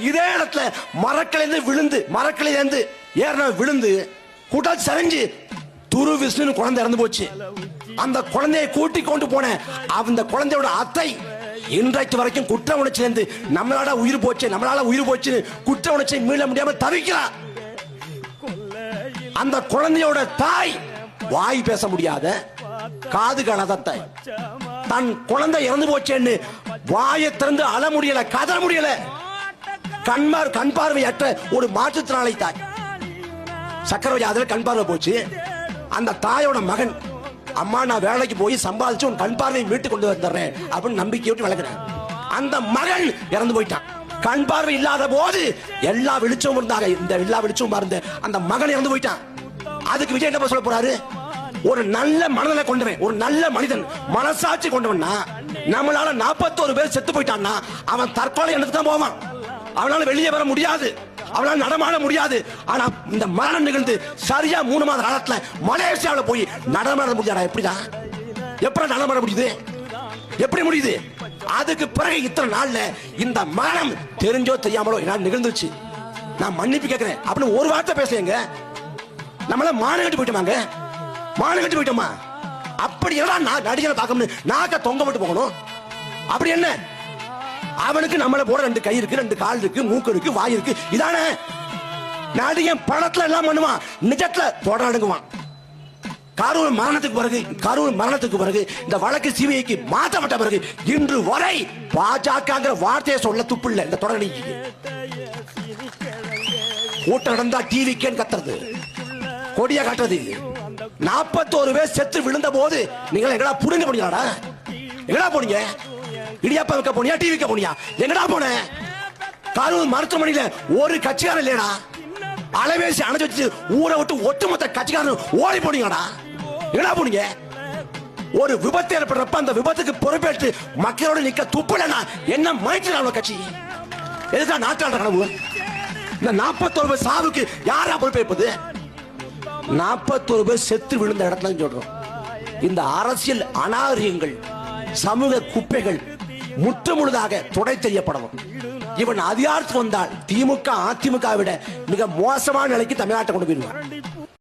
இதே இடத்துல மரக்கிளையிலிருந்து ஏறின விழுந்து கூட்டால் சரிஞ்சு துரு விஷ்ணு குழந்தை இறந்து போச்சு. அந்த குழந்தையை கூட்டி கொண்டு போன அந்த குழந்தையோட அத்தை இன்றைக்கு வரைக்கும் குற்ற உணர்ச்சியிலிருந்து நம்மளால உயிர் போச்சு குற்ற உணர்ச்சியை மீள முடியாம தவிக்கிறார். அந்த குழந்தையோட தாய் வாய் பேச முடியாத காது காணாத தாய் தன் குழந்தை இறந்து போச்சேன்னு வாயை திறந்து அழ முடியல, கதற முடியல. கண் பார்வையற்ற ஒரு மாற்றுத்திறனாளி தாய், சக்கரை வியாதியில கண் பார்வை போச்சு. அந்த தாயோட மகன், அம்மா நான் வேலைக்கு போய் சம்பாதிச்சு உன் கண் பார்வையை மீட்டு கொண்டு வந்துடுறேன் அப்படின்னு நம்பிக்கையோட்டு வளர்க்கிறேன். அந்த மகன் இறந்து போயிட்டான். கண் பார்வை இல்லாத போது எல்லா வெளிச்சமும் இருந்தாங்க, இந்த எல்லா வெளிச்சமும் இருந்த அந்த மகன் இறந்து போயிட்டான். அதுக்கு விஜய் என்ன சொல்ல போறாரு? ஒரு நல்ல மனநிலை கொண்டவன், ஒரு நல்ல மனிதன், மனசாட்சி கொண்டவன்னா நம்மளால 41 பேர் செத்து போயிட்டான்னா அவன் தற்கொலை எண்ணத்துக்கு தான் போவான். அவனால வெளியே வர முடியாது, அவனால நடமாட முடியாது. ஆனா இந்த மரணம் நிகழ்ந்து சரியா 3 மாத காலத்துல மலேசியாவில் போய் நடமாட முடியாதா? எப்படி நடமாட முடியுது? எப்படி முடியுது? அதுக்கு பிறகு இத்தனை நாள்ல இந்த மரணம் தெரிஞ்சோ தெரியாமலோ என்னால நிகழ்ந்துச்சு, நான் மன்னிப்பு கேட்கிறேன் அப்படின்னு ஒரு வார்த்தை பேசுங்க. நம்மள மானம் கட்டி போயிட்டோமா? அப்படி எல்லாம் நடிகரை பார்க்கணும், நாக்க தொங்க விட்டு போகணும். அப்படி என்ன? அவனுக்கு நம்மள போட 2 கை இருக்கு, 2 கால் இருக்கு, மூக்கு இருக்கு, வாய் இருக்கு. இதானே நடிகன்? படத்துல எல்லாம் பண்ணுவான், நிஜத்துல தொடரடுங்குவான். கரூர் மரணத்துக்கு பிறகு இந்த வழக்கு சிபிஐக்கு மாற்றப்பட்ட பிறகு இன்று வரை பாஜக வார்த்தையை சொல்ல துப்பு இல்லை. இந்த தொடர் கூட்டம் நடந்தா டிவிக்கேன்னு கத்துறது, கொடியா காட்டுறது. 41 பேர் செத்து விழுந்த போது நீங்கள் எங்கடா புடுங்க போனீங்களாடா? எங்கடா போனீங்க? இடியாப்பா வைக்க போனியா? டிவி வைக்க போனியா? எங்கடா போன? கரூர் மருத்துவமனையில ஒரு கட்சிக்காரன் இல்லையடா, அலைவேசி அணைச்சு வச்சு ஊரை விட்டு ஒட்டுமொத்த கட்சிக்காரன் ஓடி போனீங்கடா. எங்கடா போனீங்க? ஒரு விபத்து ஏற்படுறப்ப அந்த விபத்துக்கு பொறுப்பேற்று மக்களோட நிக்க துப்புலனா என்ன மயக்கிறாங்க கட்சி? எதுக்கா நாட்டாளர் கனவு? இந்த 41 பேர் சாவுக்கு யாரா பொறுப்பேற்பது? 41 பேர் செத்து விழுந்த இடத்துல சொல்றோம். இந்த அரசியல் அநாகரிகங்கள், சமூக குப்பைகள் முற்றுமுழுதாக துடை தெரியப்படணும். இவன் அதிகாரத்துக்கு வந்தால் திமுக அதிமுக விட மிக மோசமான நிலைக்கு தமிழ்நாட்டை கொண்டு போயிடுவான்.